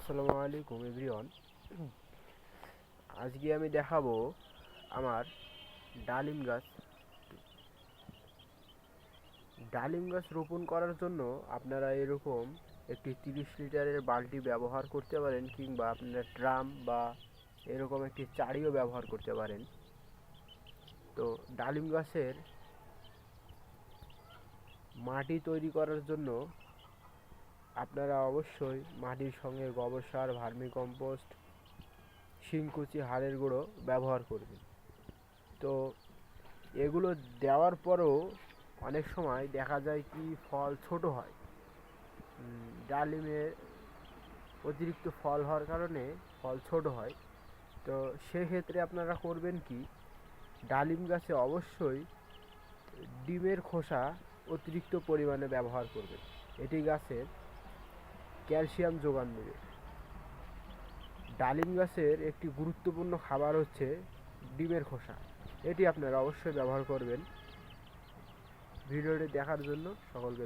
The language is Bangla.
আসসালামু আলাইকুম এভরিওয়ান। আজকে আমি দেখাবো আমার ডালিম গাছ। ডালিম গাছ রোপণ করার জন্য আপনারা এরকম একটি 30 লিটারের বালতি ব্যবহার করতে পারেন, কিংবা আপনারা ড্রাম বা এরকম একটি চারিও ব্যবহার করতে পারেন। তো ডালিম গাছের মাটি তৈরি করার জন্য আপনারা অবশ্যই মাটির সঙ্গে গোবর সার, ভার্মিকম্পোস্ট, শিংকুচি, হাড়ের গুঁড়ো ব্যবহার করবেন। তো এগুলো দেওয়ার পরেও অনেক সময় দেখা যায় কি ফল ছোট হয়। ডালিমে অতিরিক্ত ফল হওয়ার কারণে ফল ছোট হয়। তো সেক্ষেত্রে আপনারা করবেন কি, ডালিম গাছে অবশ্যই ডিমের খোসা অতিরিক্ত পরিমাণে ব্যবহার করবেন। এটি গাছের ক্যালসিয়াম যোগান দেবে। ডালিম গাছের একটি গুরুত্বপূর্ণ খাবার হচ্ছে ডিমের খোসা। এটি আপনারা অবশ্যই ব্যবহার করবেন। ভিডিওটি দেখার জন্য সকলকে